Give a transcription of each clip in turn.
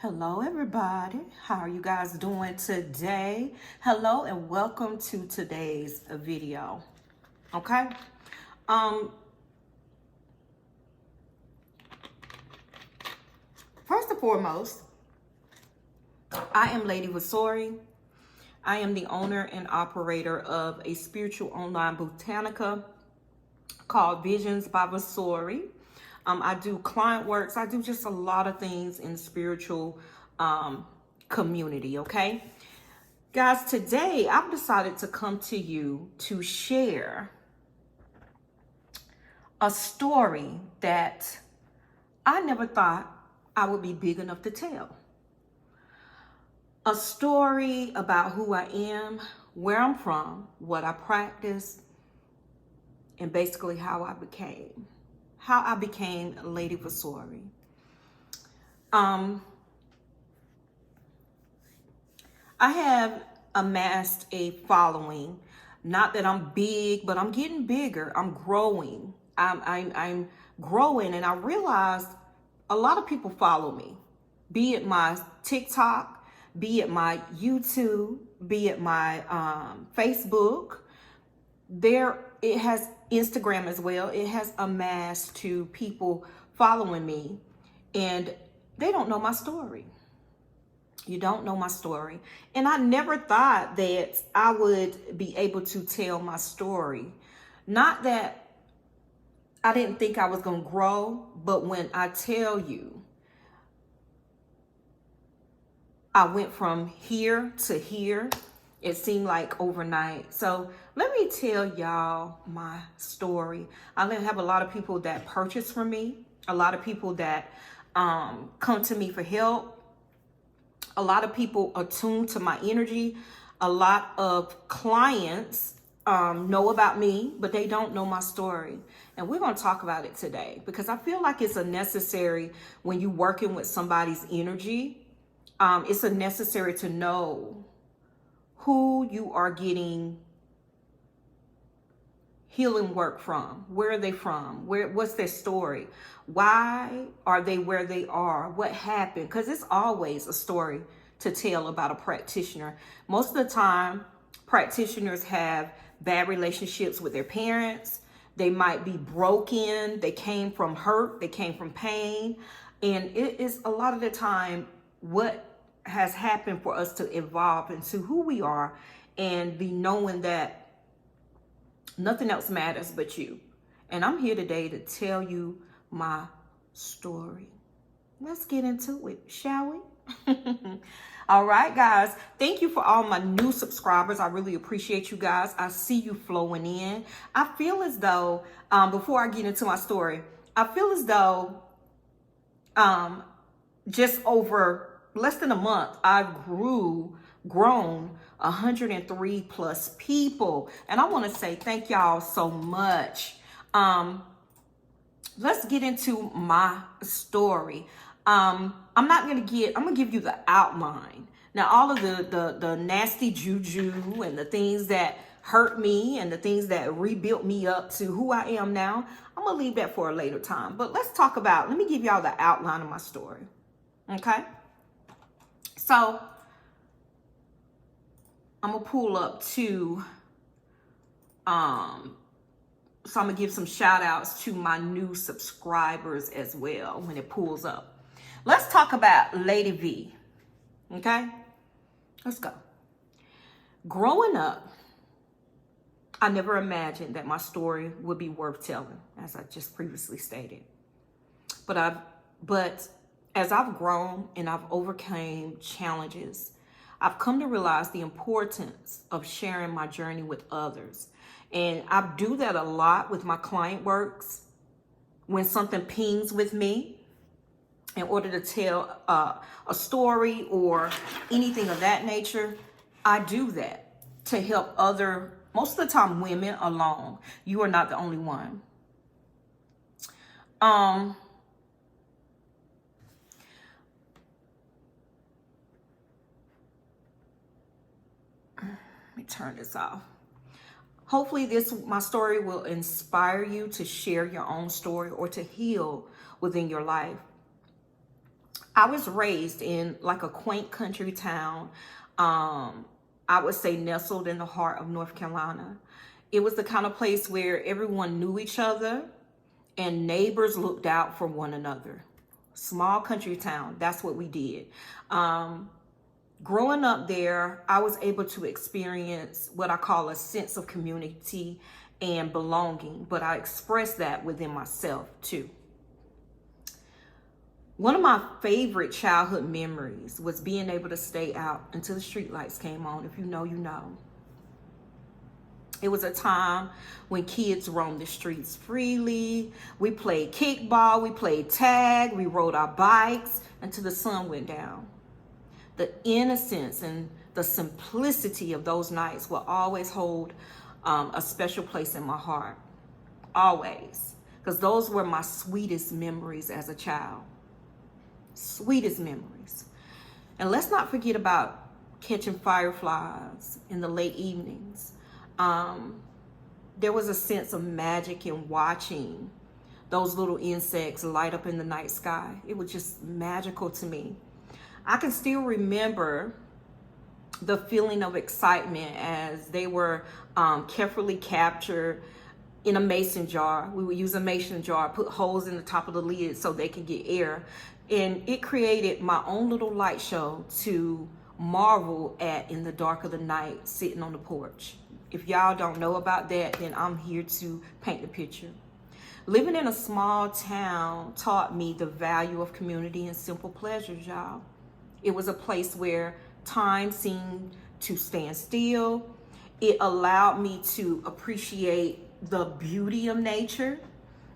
Hello everybody, how are you guys doing today? Hello and welcome to today's video. Okay, first and foremost, I am Lady Vasori. I am the owner and operator of a spiritual online Botanica called Visions by Vasori. I do client works. I do just a lot of things in the spiritual community, okay? Guys, today I've decided to come to you to share a story that I never thought I would be big enough to tell. A story about who I am, where I'm from, what I practice, and basically how I became Lady Vasori. I have amassed a following. Not that I'm big, but I'm getting bigger. I'm growing. I'm growing, and I realized a lot of people follow me, be it my TikTok, be it my YouTube, be it my Facebook. It has Instagram as well. It has amassed to people following me, and they don't know my story. You don't know my story. And I never thought that I would be able to tell my story. Not that I didn't think I was going to grow, but when I tell you, I went from here to here, it seemed like overnight. So let me tell y'all my story. I have a lot of people that purchase from me, a lot of people that come to me for help. A lot of people attune to my energy. A lot of clients know about me, but they don't know my story. And we're going to talk about it today because I feel like it's a necessary when you're working with somebody's energy. It's a necessary to know who you are getting healing work from. Where are they from? What's their story? Why are they where they are? What happened? Because it's always a story to tell about a practitioner. Most of the time, practitioners have bad relationships with their parents. They might be broken. They came from hurt. They came from pain. And it is a lot of the time what has happened for us to evolve into who we are and be knowing that nothing else matters but you. And I'm here today to tell you my story. Let's get into it, shall we? All right, guys. Thank you for all my new subscribers. I really appreciate you guys. I see you flowing in. I feel as though, before I get into my story, I feel as though just over less than a month, I've grown 103 plus people. And I want to say thank y'all so much. Let's get into my story. I'm going to give you the outline. Now, all of the nasty juju and the things that hurt me and the things that rebuilt me up to who I am now, I'm going to leave that for a later time. But let me give y'all the outline of my story. Okay? So I'm going to pull up to, so I'm going to give some shout outs to my new subscribers as well when it pulls up. Let's talk about Lady V. Okay? Let's go. Growing up, I never imagined that my story would be worth telling, as I just previously stated. But as I've grown and I've overcome challenges, I've come to realize the importance of sharing my journey with others. And I do that a lot with my client works. When something pings with me, in order to tell a story or anything of that nature, I do that to help most of the time, women alone. You are not the only one. Let me turn this off. Hopefully my story will inspire you to share your own story or to heal within your life. I was raised in like a quaint country town. I would say nestled in the heart of North Carolina. It was the kind of place where everyone knew each other and neighbors looked out for one another. Small country town, that's what we did. Growing up there, I was able to experience what I call a sense of community and belonging, but I expressed that within myself too. One of my favorite childhood memories was being able to stay out until the street lights came on. If you know, you know. It was a time when kids roamed the streets freely. We played kickball, we played tag, we rode our bikes until the sun went down. The innocence and the simplicity of those nights will always hold a special place in my heart. Always. Because those were my sweetest memories as a child. Sweetest memories. And let's not forget about catching fireflies in the late evenings. There was a sense of magic in watching those little insects light up in the night sky. It was just magical to me. I can still remember the feeling of excitement as they were carefully captured in a mason jar. We would use a mason jar, put holes in the top of the lid so they could get air. And it created my own little light show to marvel at in the dark of the night, sitting on the porch. If y'all don't know about that, then I'm here to paint the picture. Living in a small town taught me the value of community and simple pleasures, y'all. It was a place where time seemed to stand still. It allowed me to appreciate the beauty of nature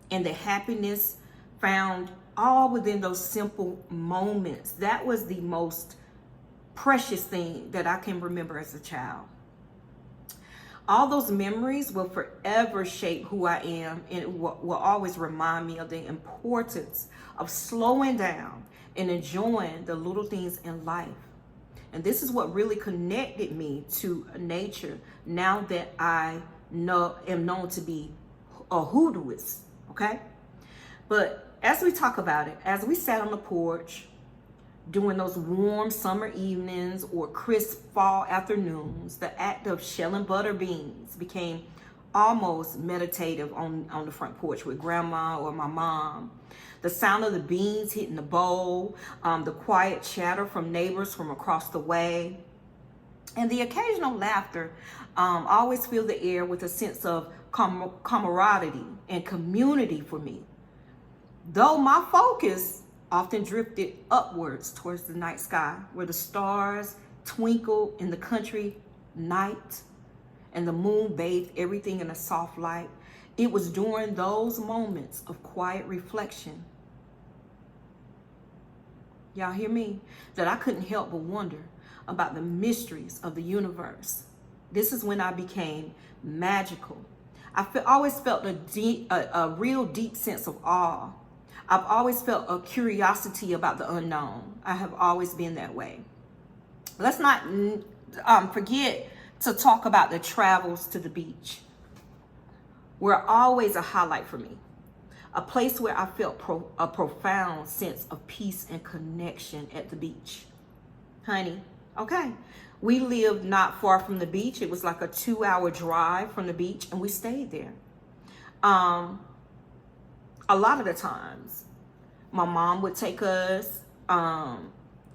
and the happiness found all within those simple moments. That was the most precious thing that I can remember as a child. All those memories will forever shape who I am, and it will always remind me of the importance of slowing down and enjoying the little things in life. And this is what really connected me to nature now that I am known to be a hoodooist, okay? But as we talk about it, as we sat on the porch during those warm summer evenings or crisp fall afternoons, the act of shelling butter beans became almost meditative on the front porch with grandma or my mom. The sound of the beans hitting the bowl, the quiet chatter from neighbors from across the way, and the occasional laughter always filled the air with a sense of camaraderie and community for me. Though my focus often drifted upwards towards the night sky, where the stars twinkled in the country night and the moon bathed everything in a soft light. It was during those moments of quiet reflection, y'all hear me, that I couldn't help but wonder about the mysteries of the universe. This is when I became magical. Always felt a real deep sense of awe. I've always felt a curiosity about the unknown. I have always been that way. Let's not forget to talk about the travels to the beach. Were always a highlight for me. A place where I felt a profound sense of peace and connection at the beach. Honey, okay. We lived not far from the beach. It was like a 2-hour drive from the beach, and we stayed there. A lot of the times, my mom would take us.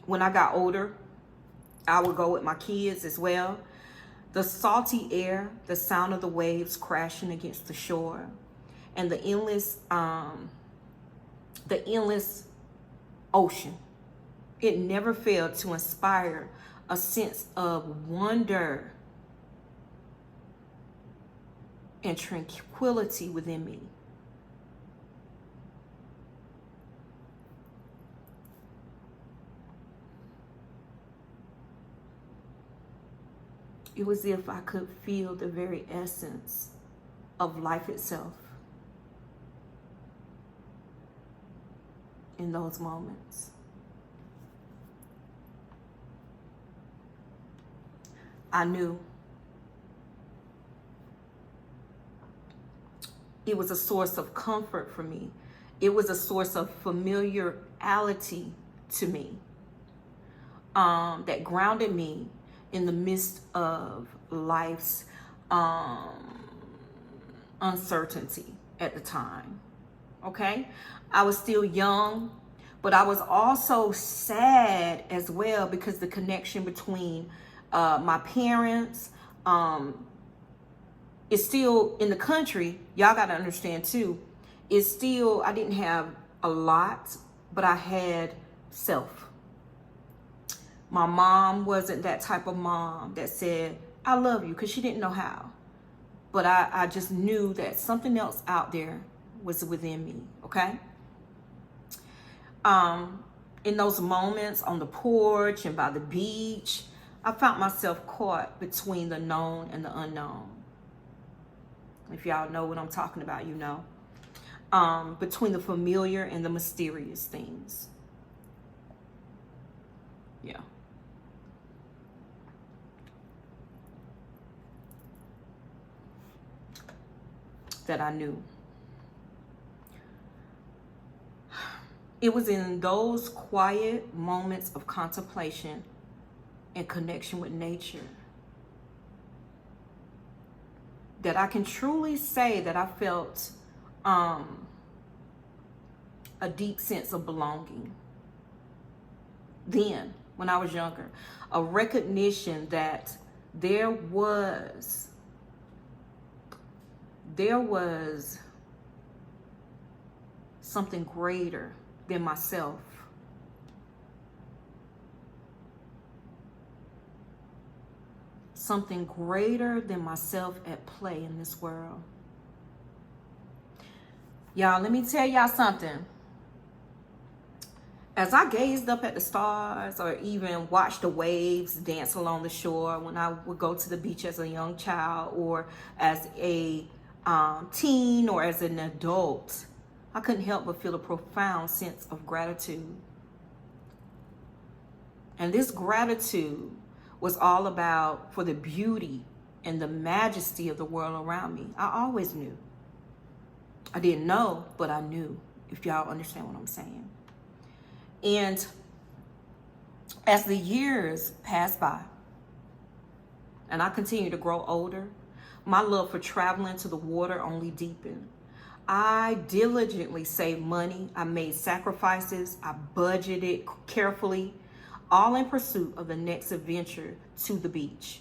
When I got older, I would go with my kids as well. The salty air, the sound of the waves crashing against the shore, and the endless ocean. It never failed to inspire a sense of wonder and tranquility within me. It was as if I could feel the very essence of life itself in those moments. I knew it was a source of comfort for me. It was a source of familiarity to me, that grounded me in the midst of life's uncertainty at the time. Okay? I was still young, but I was also sad as well, because the connection between my parents is still in the country. Y'all got to understand too. It's still, I didn't have a lot, but I had self. My mom wasn't that type of mom that said, I love you, because she didn't know how. But I just knew that something else out there was within me, okay? In those moments on the porch and by the beach, I found myself caught between the known and the unknown. If y'all know what I'm talking about, you know. Between the familiar and the mysterious things. Yeah. That I knew. It was in those quiet moments of contemplation and connection with nature that I can truly say that I felt a deep sense of belonging. Then, when I was younger, a recognition that there was something greater than myself. Something greater than myself at play in this world. Y'all, let me tell y'all something. As I gazed up at the stars, or even watched the waves dance along the shore when I would go to the beach as a young child, or as a teen, or as an adult, I couldn't help but feel a profound sense of gratitude. And this gratitude was all about for the beauty and the majesty of the world around me. I always knew. I didn't know, but I knew, if y'all understand what I'm saying. And as the years passed by, and I continued to grow older, my love for traveling to the water only deepened. I diligently saved money. I made sacrifices. I budgeted carefully, all in pursuit of the next adventure to the beach,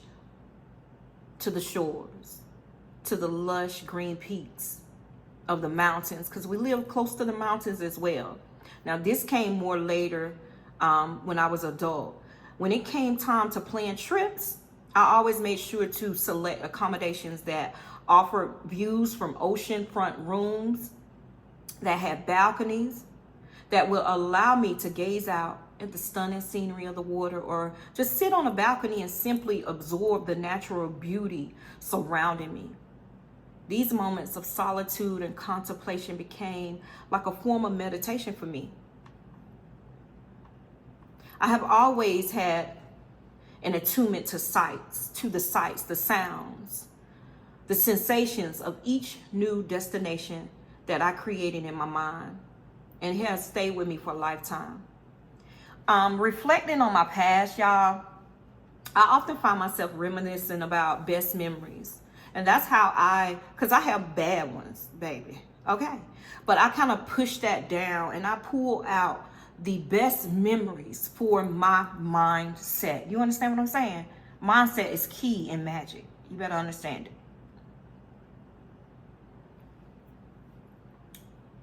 to the shores, to the lush green peaks of the mountains, because we live close to the mountains as well. Now, this came more later when I was adult. When it came time to plan trips, I always made sure to select accommodations that offered views from oceanfront rooms, that had balconies, that will allow me to gaze out at the stunning scenery of the water, or just sit on a balcony and simply absorb the natural beauty surrounding me. These moments of solitude and contemplation became like a form of meditation for me. I have always had an attunement to sights, the sounds, the sensations of each new destination that I created in my mind, and it has stayed with me for a lifetime. Reflecting on my past, y'all, I often find myself reminiscing about best memories. And that's how because I have bad ones, baby, okay? But I kind of push that down, and I pull out the best memories for my mindset. You understand what I'm saying? Mindset is key in magic. You better understand it.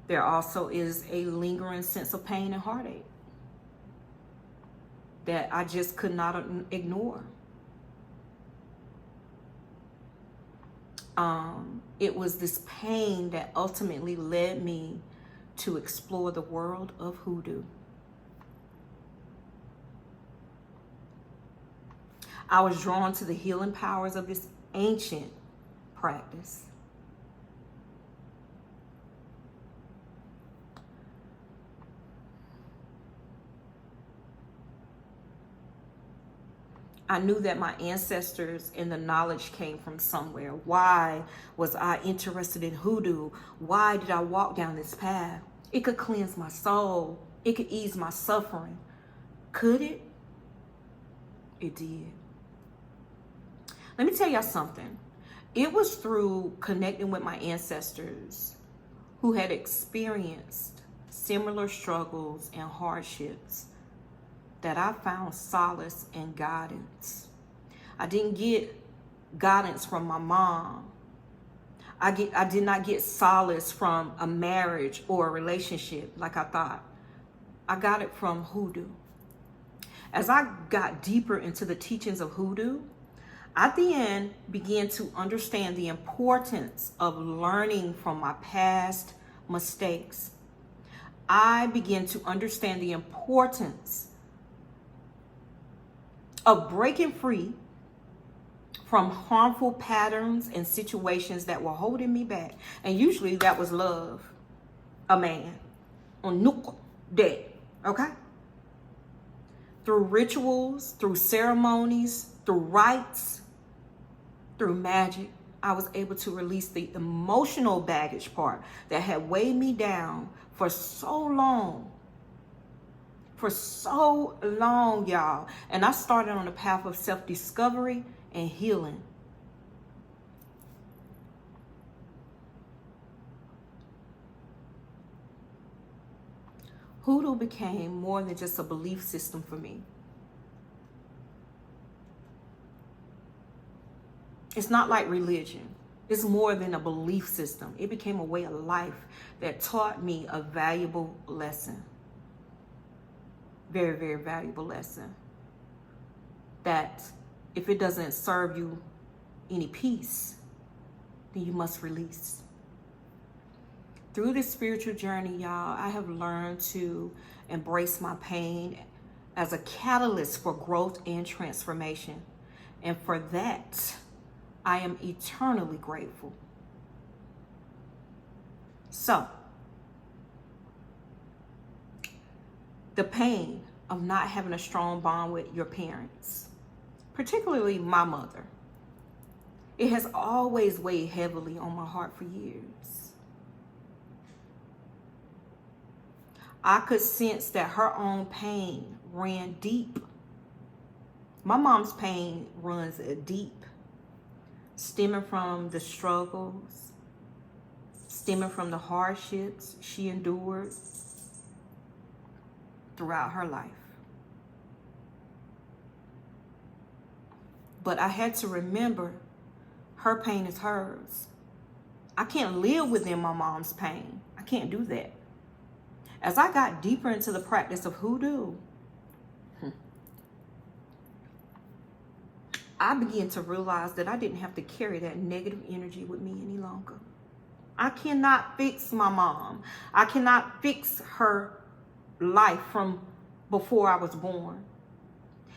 There also is a lingering sense of pain and heartache that I just could not ignore. It was this pain that ultimately led me to explore the world of hoodoo. I was drawn to the healing powers of this ancient practice. I knew that my ancestors and the knowledge came from somewhere. Why was I interested in hoodoo? Why did I walk down this path? It could cleanse my soul. It could ease my suffering. Could it? It did. Let me tell y'all something. It was through connecting with my ancestors who had experienced similar struggles and hardships that I found solace and guidance. I didn't get guidance from my mom. I did not get solace from a marriage or a relationship like I thought. I got it from hoodoo. As I got deeper into the teachings of hoodoo, I then began to understand the importance of learning from my past mistakes. I began to understand the importance of breaking free from harmful patterns and situations that were holding me back. And usually that was love, a man, on dead, okay? Through rituals, through ceremonies, through rites, through magic, I was able to release the emotional baggage part that had weighed me down for so long. For so long, y'all. And I started on a path of self-discovery and healing. Hoodoo became more than just a belief system for me. It's not like religion. It's more than a belief system. It became a way of life that taught me a valuable lesson. Very, very valuable lesson. That if it doesn't serve you any peace, then you must release. Through this spiritual journey, y'all, I have learned to embrace my pain as a catalyst for growth and transformation. And for that, I am eternally grateful. So, the pain of not having a strong bond with your parents, particularly my mother, it has always weighed heavily on my heart for years. I could sense that her own pain ran deep. My mom's pain runs deep, stemming from the struggles, stemming from the hardships she endured throughout her life. But I had to remember her pain is hers. I can't live within my mom's pain. I can't do that. As I got deeper into the practice of hoodoo, I began to realize that I didn't have to carry that negative energy with me any longer. I cannot fix my mom. I cannot fix her life from before I was born.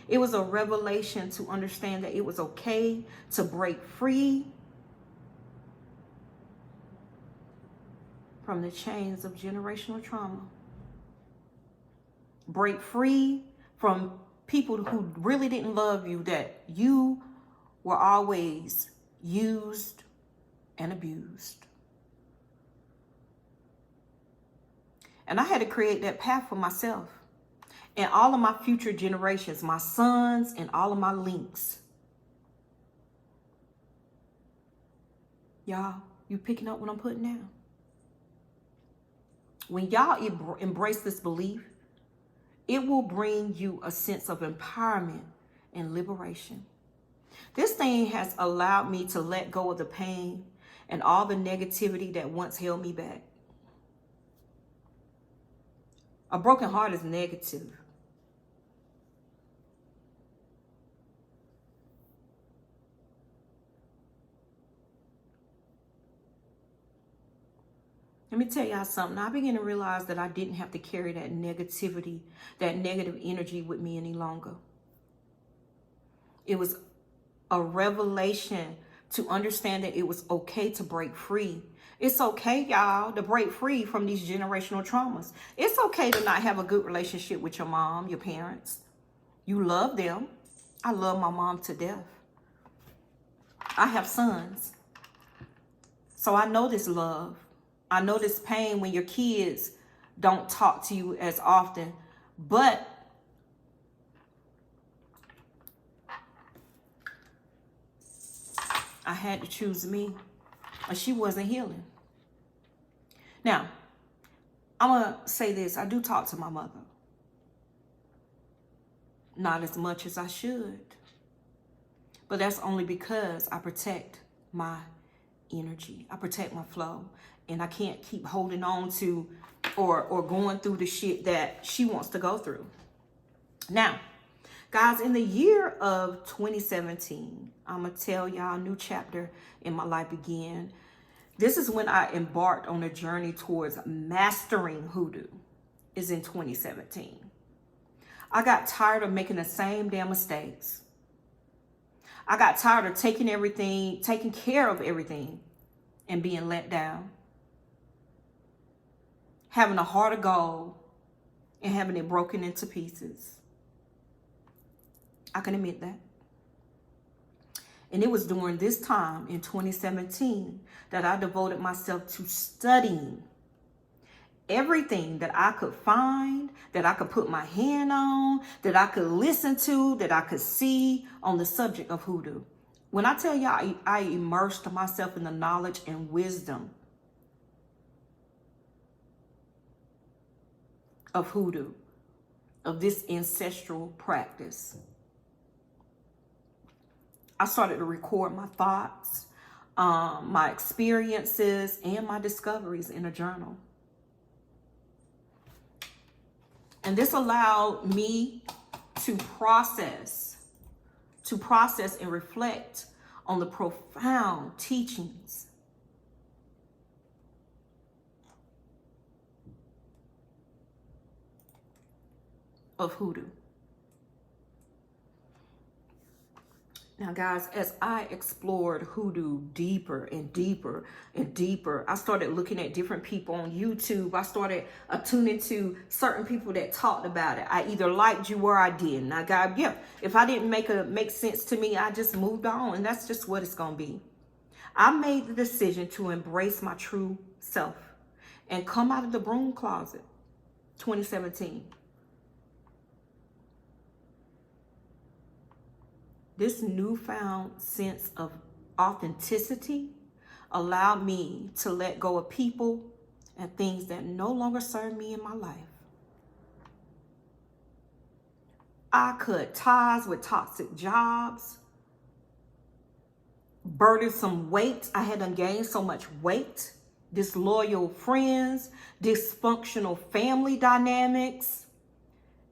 It was a revelation to understand that it was okay to break free from the chains of generational trauma. Break free from people who really didn't love you, that you were always used and abused. And I had to create that path for myself and all of my future generations, my sons and all of my links. Y'all, you picking up what I'm putting down? When y'all embrace this belief, it will bring you a sense of empowerment and liberation. This thing has allowed me to let go of the pain and all the negativity that once held me back. A broken heart is negative. Let me tell y'all something. I began to realize that I didn't have to carry that negativity, that negative energy with me any longer. It was a revelation to understand that it was okay to break free. It's okay, y'all, to break free from these generational traumas. It's okay to not have a good relationship with your mom, your parents. You love them. I love my mom to death. I have sons. So I know this love. I know this pain when your kids don't talk to you as often, but I had to choose me, or she wasn't healing. Now, I'm going to say this. I do talk to my mother. Not as much as I should. But that's only because I protect my energy. I protect my flow. And I can't keep holding on to or going through the shit that she wants to go through. Now, guys, in the year of 2017, I'm going to tell y'all a new chapter in my life began. This is when I embarked on a journey towards mastering hoodoo. Is in 2017. I got tired of making the same damn mistakes. I got tired of taking care of everything and being let down. Having a heart of gold and having it broken into pieces. I can admit that. And it was during this time in 2017 that I devoted myself to studying everything that I could find, that I could put my hand on, that I could listen to, that I could see on the subject of hoodoo. When I tell y'all, I immersed myself in the knowledge and wisdom of hoodoo, of this ancestral practice. I started to record my thoughts, my experiences, and my discoveries in a journal. And this allowed me to process and reflect on the profound teachings of hoodoo. Now, guys, as I explored hoodoo deeper and deeper and deeper, I started looking at different people on YouTube. I started attuning to certain people that talked about it. I either liked you or I didn't. Now, God, yeah, if I didn't make sense to me, I just moved on, and that's just what it's going to be. I made the decision to embrace my true self and come out of the broom closet, 2017. This newfound sense of authenticity allowed me to let go of people and things that no longer serve me in my life. I cut ties with toxic jobs, burdensome weight. I had gained so much weight, disloyal friends, dysfunctional family dynamics,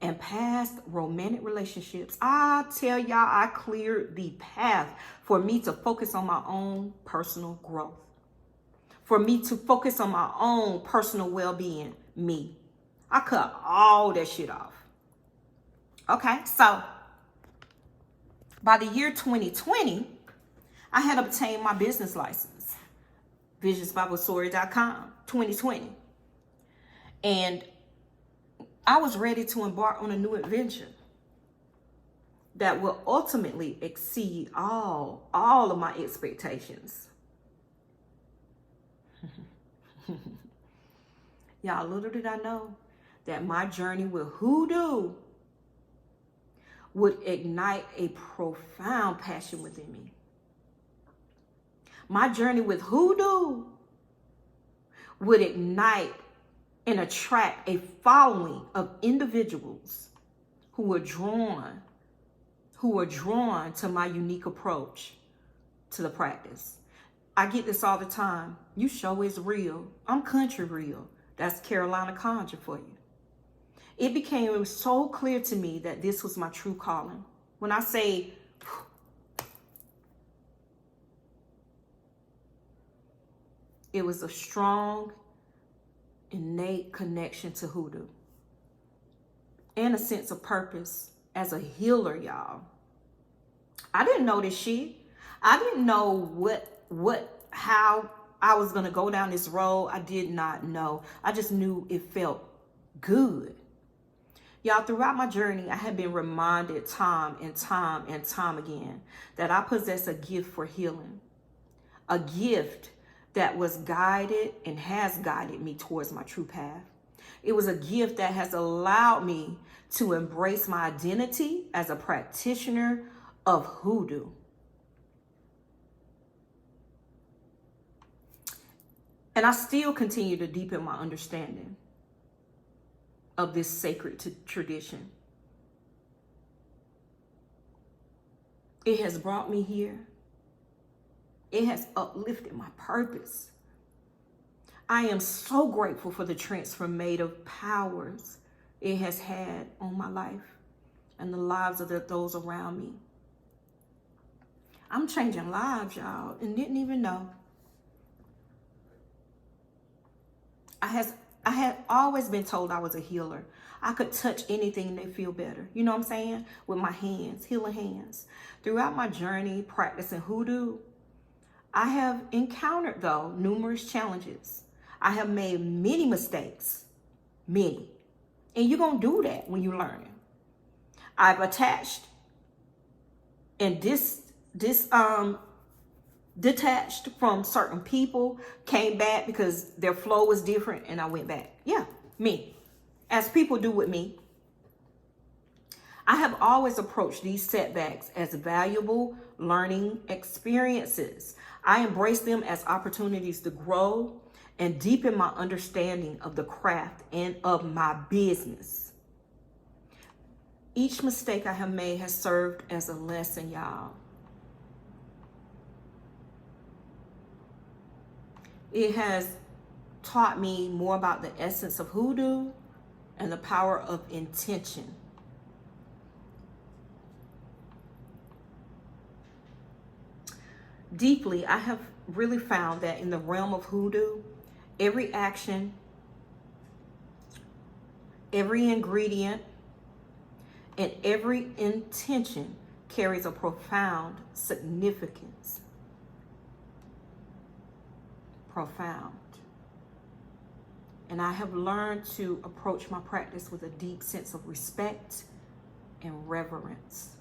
and past romantic relationships. I tell y'all, I cleared the path for me to focus on my own personal growth. For me to focus on my own personal well-being, me. I cut all that shit off. Okay, so by the year 2020, I had obtained my business license. visionsbiblestory.com, 2020. And I was ready to embark on a new adventure that will ultimately exceed all of my expectations. Y'all, little did I know that my journey with hoodoo would ignite a profound passion within me. My journey with hoodoo would ignite and attract a following of individuals who are drawn to my unique approach to the practice. I get this all the time. You show is real. I'm country real. That's Carolina Conjure for you. It became so clear to me that this was my true calling. When I say, it was a strong, innate connection to hoodoo and a sense of purpose as a healer, y'all. I didn't know this shit. I didn't know how I was gonna go down this road. I did not know. I just knew it felt good. Y'all, throughout my journey, I have been reminded time and time again that I possess a gift for healing, a gift that was guided and has guided me towards my true path. It was a gift that has allowed me to embrace my identity as a practitioner of hoodoo. And I still continue to deepen my understanding of this sacred tradition. It has brought me here. It has uplifted my purpose. I am so grateful for the transformative powers it has had on my life and the lives of those around me. I'm changing lives, y'all, and didn't even know. I had always been told I was a healer. I could touch anything and they feel better. You know what I'm saying? With my hands, healing hands. Throughout my journey practicing hoodoo, I have encountered, though, numerous challenges. I have made many mistakes, many. And you're going to do that when you're learning. I've attached and detached from certain people, came back because their flow was different, and I went back. Yeah, me. As people do with me. I have always approached these setbacks as valuable learning experiences. I embrace them as opportunities to grow and deepen my understanding of the craft and of my business. Each mistake I have made has served as a lesson, y'all. It has taught me more about the essence of hoodoo and the power of intention. Deeply, I have really found that in the realm of hoodoo, every action, every ingredient, and every intention carries a profound significance. Profound. And I have learned to approach my practice with a deep sense of respect and reverence.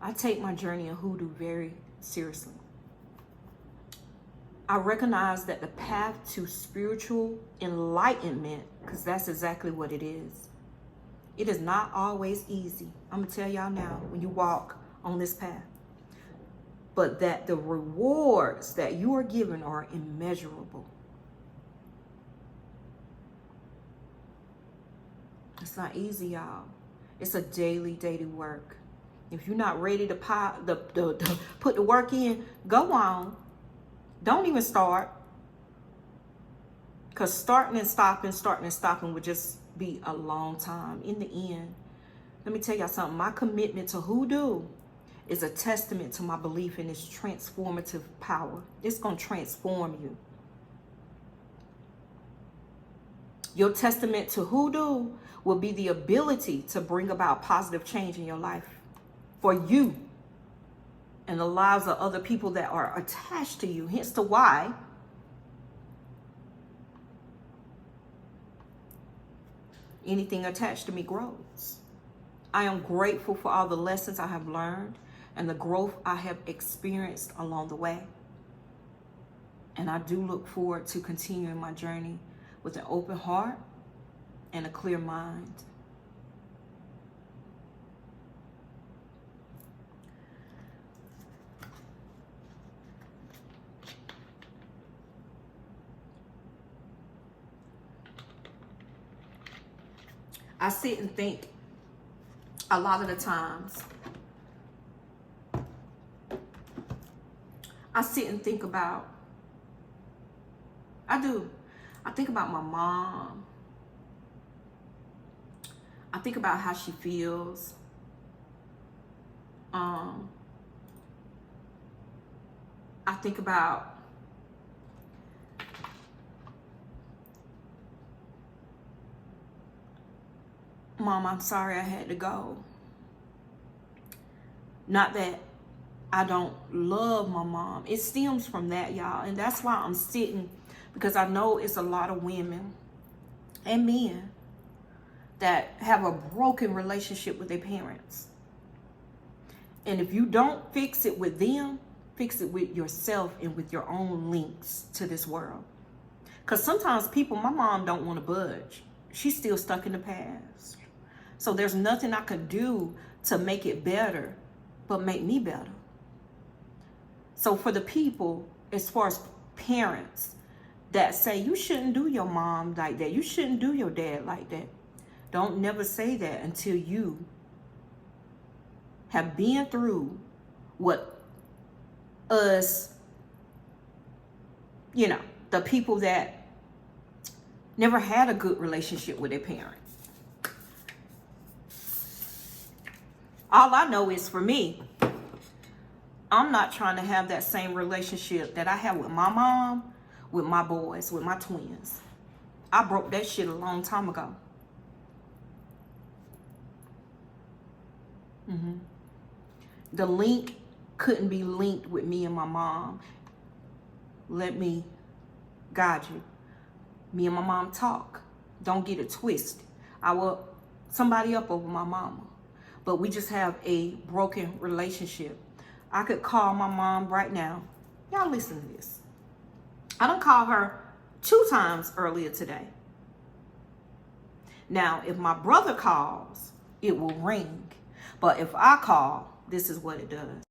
I take my journey in hoodoo very seriously. I recognize that the path to spiritual enlightenment, because that's exactly what it is not always easy. I'm going to tell y'all now when you walk on this path. But that the rewards that you are given are immeasurable. It's not easy, y'all. It's a daily work. If you're not ready to put the work in, go on. Don't even start. Because starting and stopping would just be a long time. In the end, let me tell y'all something. My commitment to hoodoo is a testament to my belief in its transformative power. It's going to transform you. Your testament to hoodoo will be the ability to bring about positive change in your life for you and the lives of other people that are attached to you. Hence the why anything attached to me grows. I am grateful for all the lessons I have learned and the growth I have experienced along the way. And I do look forward to continuing my journey with an open heart and a clear mind. I sit and think a lot of the times. I sit and think about, I think about my mom. I think about how she feels. I think about Mom, I'm sorry I had to go. Not that I don't love my mom. It stems from that, y'all. And that's why I'm sitting, because I know it's a lot of women and men that have a broken relationship with their parents. And if you don't fix it with them, fix it with yourself and with your own links to this world. Because sometimes people, my mom don't want to budge. She's still stuck in the past. So there's nothing I could do to make it better, but make me better. So for the people, as far as parents that say, you shouldn't do your mom like that, you shouldn't do your dad like that, don't never say that until you have been through what us, you know, the people that never had a good relationship with their parents. All I know is, for me, I'm not trying to have that same relationship that I have with my mom, with my boys, with my twins. I broke that shit a long time ago. The link couldn't be linked with me and my mom. Let me guide you. Me and my mom talk. Don't get it twisted. I will somebody up over my mama. But we just have a broken relationship. I could call my mom right now. Y'all listen to this. I done called her 2 times earlier today. Now, if my brother calls, it will ring. But if I call, this is what it does.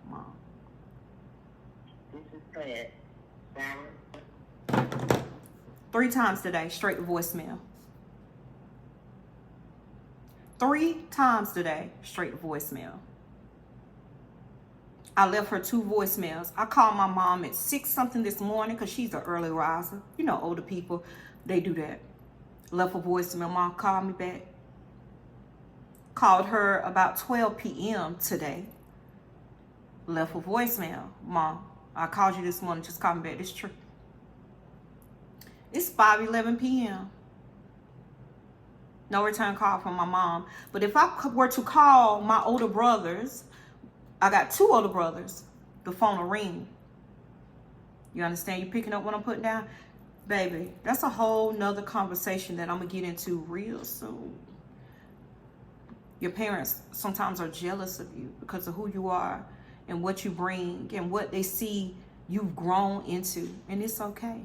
Mom. This is Fred. 3 times today, straight to voicemail. 3 times today, straight to voicemail. I left her 2 voicemails. I called my mom at 6 something this morning because she's an early riser. You know, older people, they do that. Left a voicemail. Mom called me back. Called her about 12 p.m. today. Left a voicemail. Mom, I called you this morning. Just call me back. It's true. It's 5:11 p.m. No return call from my mom. But if I were to call my older brothers, I got 2 older brothers, the phone will ring. You understand? You picking up what I'm putting down? Baby, that's a whole nother conversation that I'm going to get into real soon. Your parents sometimes are jealous of you because of who you are and what you bring and what they see you've grown into. And it's okay.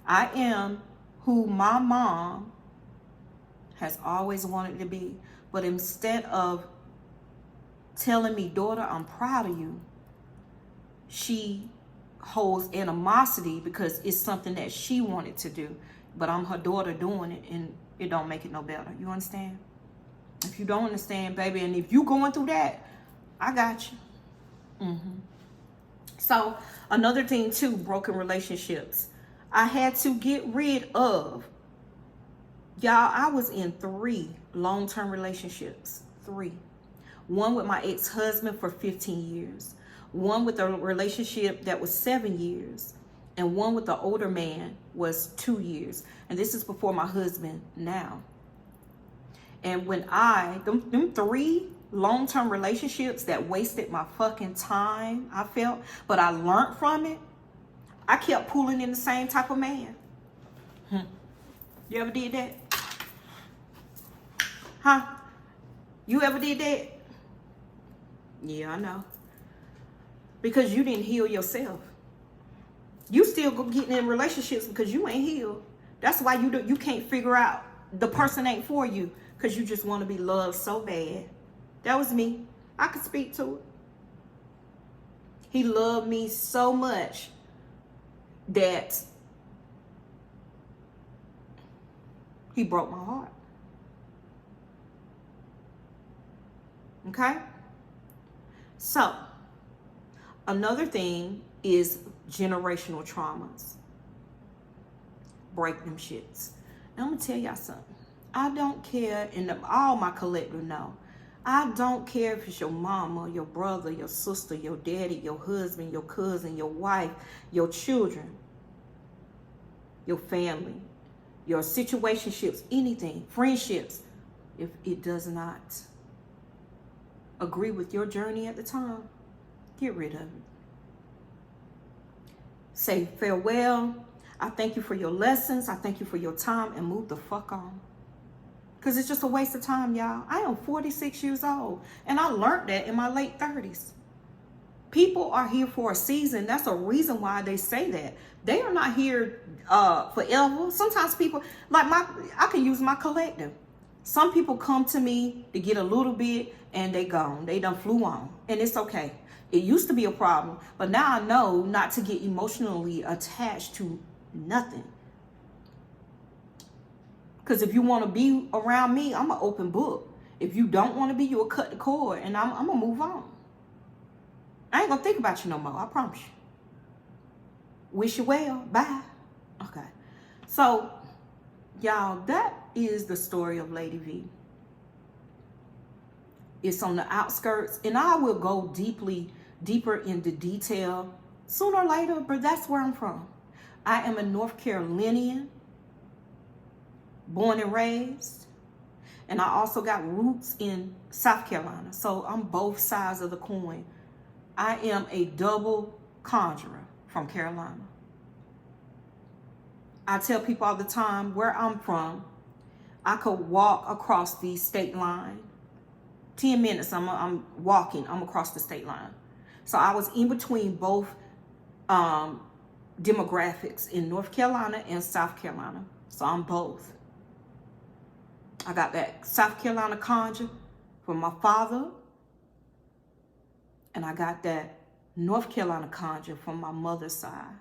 I am who my mom has always wanted to be. But instead of telling me, daughter, I'm proud of you, she holds animosity because it's something that she wanted to do. But I'm her daughter doing it, and it don't make it no better. You understand? If you don't understand, baby, and if you going through that, I got you. So another thing too, broken relationships. I had to get rid of, y'all, I was in 3 long-term relationships. 3. One with my ex-husband for 15 years. One with a relationship that was 7 years. And one with the older man was 2 years. And this is before my husband now. And when them 3 long-term relationships that wasted my fucking time, I felt, but I learned from it. I kept pulling in the same type of man. You ever did that? Huh? You ever did that? Yeah, I know. Because you didn't heal yourself. You still go getting in relationships because you ain't healed. That's why you can't figure out the person ain't for you, because you just want to be loved so bad. That was me. I could speak to it. He loved me so much that he broke my heart. Okay? So, another thing is generational traumas. Break them shits. And I'm going to tell y'all something. I don't care, and all my collective know, I don't care if it's your mama, your brother, your sister, your daddy, your husband, your cousin, your wife, your children, your family, your situationships, anything, friendships. If it does not agree with your journey at the time, get rid of it. Say farewell. I thank you for your lessons. I thank you for your time, and move the fuck on. Because it's just a waste of time, y'all. I am 46 years old, and I learned that in my late 30s. People are here for a season. That's a reason why they say that. They are not here forever. Sometimes people, like I can use my collective. Some people come to me to get a little bit and they gone. They done flew on. And it's okay. It used to be a problem, but now I know not to get emotionally attached to nothing. Because if you want to be around me, I'm an open book. If you don't want to be, you'll cut the cord and I'm going to move on. I ain't going to think about you no more. I promise you. Wish you well. Bye. Okay. So, y'all, that is the story of Lady V. It's on the outskirts, and I will go deeper into detail sooner or later, but that's where I'm from. I am a North Carolinian, born and raised, and I also got roots in South Carolina, so I'm both sides of the coin. I am a double conjurer from Carolina. I tell people all the time where I'm from, I could walk across the state line. 10 minutes, I'm walking, I'm across the state line. So I was in between both demographics in North Carolina and South Carolina. So I'm both. I got that South Carolina conjure from my father, and I got that North Carolina conjure from my mother's side.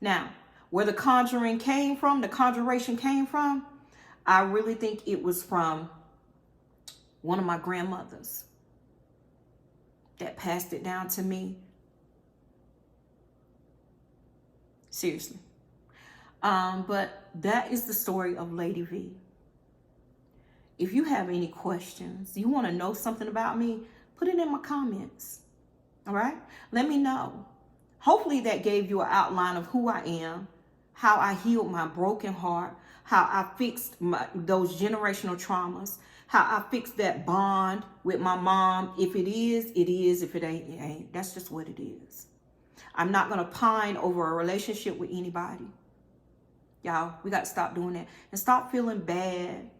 Now, where the conjuring came from, the conjuration came from, I really think it was from one of my grandmothers that passed it down to me. Seriously. But that is the story of Lady V. If you have any questions, you want to know something about me, put it in my comments. All right? Let me know. Hopefully that gave you an outline of who I am, how I healed my broken heart, how I fixed those generational traumas, how I fixed that bond with my mom. If it is, it is. If it ain't, it ain't. That's just what it is. I'm not going to pine over a relationship with anybody. Y'all, we got to stop doing that and stop feeling bad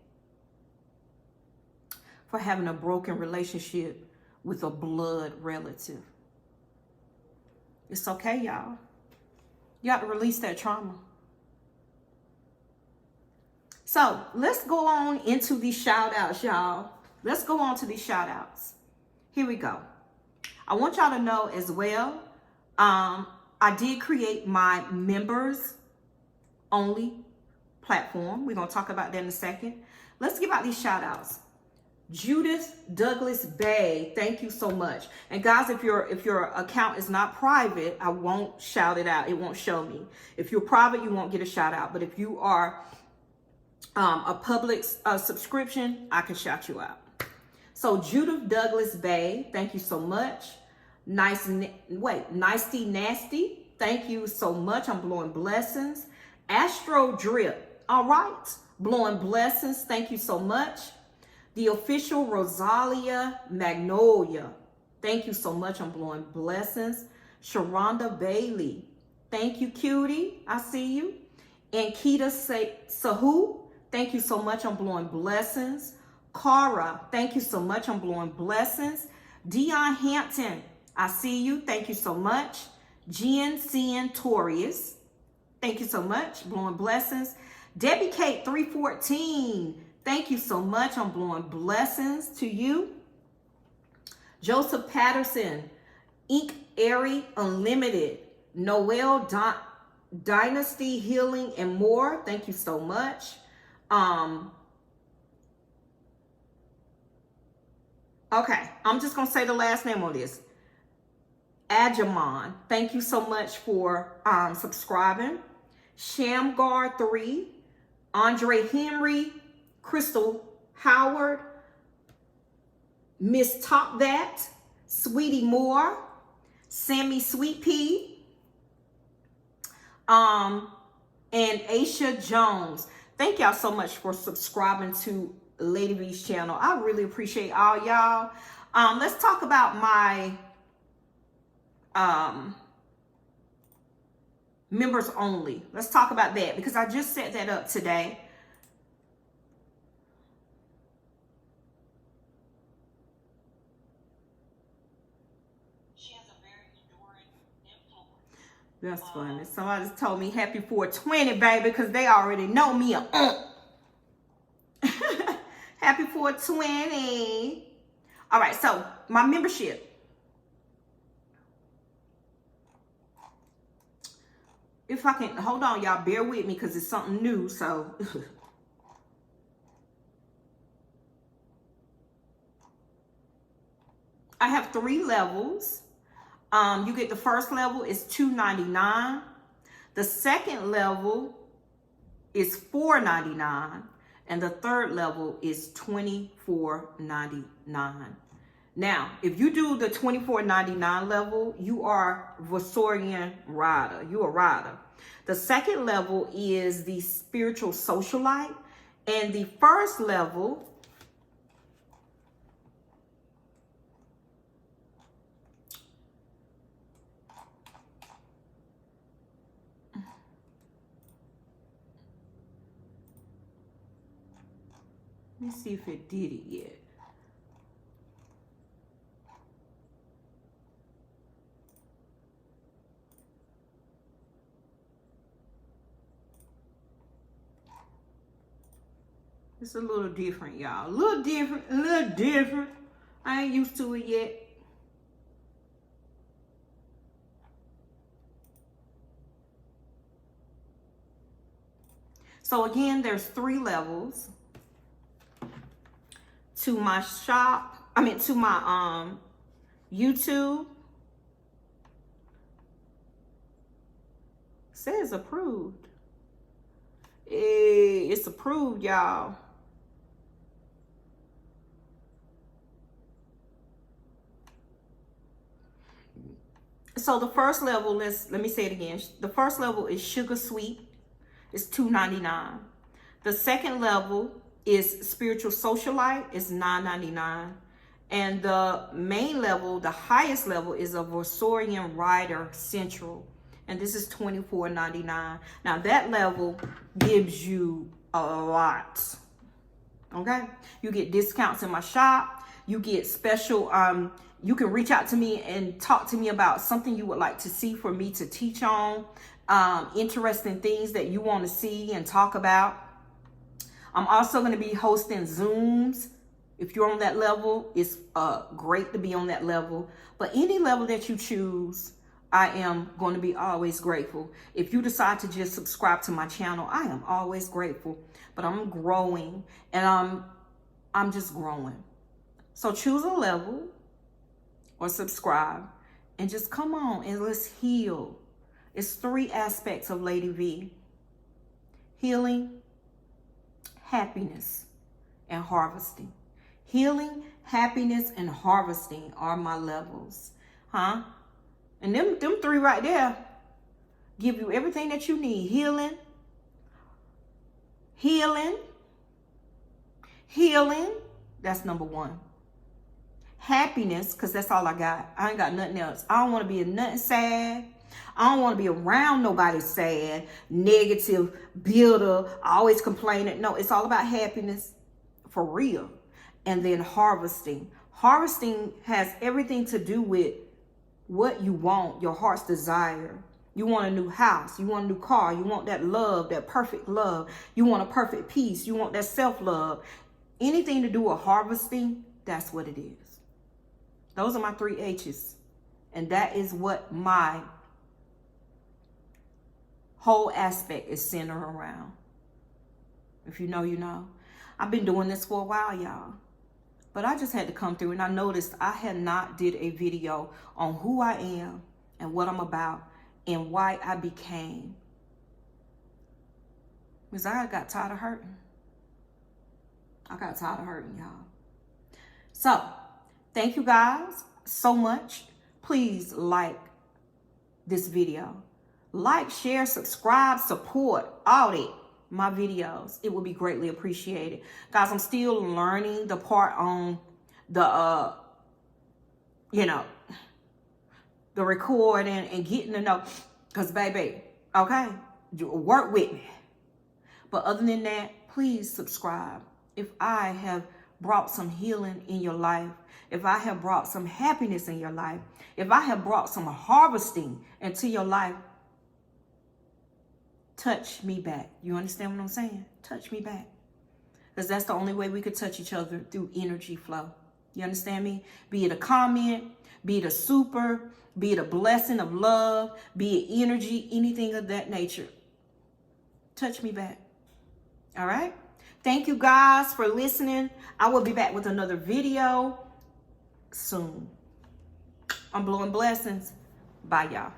for having a broken relationship with a blood relative. It's okay, y'all. You got to release that trauma. So let's go on into these shout outs, y'all. Let's go on to these shout outs. Here we go. I want y'all to know as well, I did create my members only platform. We're going to talk about that in a second. Let's give out these shout outs. Judith Douglas Bay, thank you so much. And guys, if your account is not private, I won't shout it out. It won't show me. If you're private, you won't get a shout out. But if you are a public subscription, I can shout you out. So Judith Douglas Bay, thank you so much. Nicey Nasty, thank you so much. I'm blowing blessings. Astro Drip, all right, blowing blessings. Thank you so much. The official Rosalia Magnolia, thank you so much. I'm blowing blessings. Sharonda Bailey, thank you, cutie. I see you. And Keita Sahu, thank you so much. I'm blowing blessings. Cara, thank you so much. I'm blowing blessings. Dion Hampton, I see you. Thank you so much. Jen Torius, thank you so much. Blowing blessings. Debbie Kate 314, thank you so much. I'm blowing blessings to you. Joseph Patterson, Ink Airy Unlimited, Noel Dynasty Healing and more. Thank you so much. Okay, I'm just gonna say the last name on this. Ajamon, thank you so much for subscribing. Shamgar 3, Andre Henry, Crystal Howard, Miss Top That, Sweetie Moore, Sammy Sweet Pea, and Aisha Jones. Thank y'all so much for subscribing to Lady V's channel. I really appreciate all y'all. Let's talk about my members only. Let's talk about that because I just set that up today. She has a very That's funny. Somebody just told me happy 420, baby, because they already know me. Happy 420. All right, so my membership. If I can, hold on, y'all, bear with me because it's something new, so. I have 3 levels. You get the first level is $2.99. The second level is $4.99. And the third level is $24.99. Now, if you do the $24.99 level, you are Vossorian rider. You're a rider. The second level is the spiritual socialite. And the first level let me see if it did it yet. It's a little different, y'all. A little different. I ain't used to it yet. So again, there's 3 levels. To my shop, to my YouTube. Says approved. It's approved, y'all. So the first level, let me say it again. The first level is sugar sweet. It's $2.99. The second level is spiritual socialite. It's $9.99. And the main level, the highest level, is a Vossorian rider central. And this is $24.99. Now that level gives you a lot. Okay? You get discounts in my shop. You get special, you can reach out to me and talk to me about something you would like to see for me to teach on. Interesting things that you want to see and talk about. I'm also going to be hosting Zooms. If you're on that level, it's great to be on that level. But any level that you choose, I am going to be always grateful. If you decide to just subscribe to my channel, I am always grateful. But I'm growing, and I'm just growing. So choose a level or subscribe and just come on and let's heal. It's 3 aspects of Lady V: healing, happiness, and harvesting. Healing, happiness, and harvesting are my levels. And them 3 right there give you everything that you need. Healing. That's number 1. Happiness, because that's all I got. I ain't got nothing else. I don't want to be nothing sad. I don't want to be around nobody sad, negative, bitter, always complaining. No, it's all about happiness for real. And then harvesting. Harvesting has everything to do with what you want, your heart's desire. You want a new house. You want a new car. You want that love, that perfect love. You want a perfect peace. You want that self-love. Anything to do with harvesting, that's what it is. Those are my 3 H's. And that is what my whole aspect is centered around. If you know, you know. I've been doing this for a while, y'all. But I just had to come through, and I noticed I had not did a video on who I am and what I'm about and why I became. Because I got tired of hurting. I got tired of hurting, y'all. So, thank you guys so much. Please like this video. Like, share, subscribe, support, all that. My videos. It will be greatly appreciated. Guys, I'm still learning the part on the, the recording and getting to know. Because, baby, okay, work with me. But other than that, please subscribe. If I have brought some healing in your life, if I have brought some happiness in your life, if I have brought some harvesting into your life, touch me back. You understand what I'm saying? Touch me back. Because that's the only way we could touch each other, through energy flow. You understand me? Be it a comment, be it a super, be it a blessing of love, be it energy, anything of that nature. Touch me back. All right? Thank you guys for listening. I will be back with another video soon. I'm blowing blessings. Bye, y'all.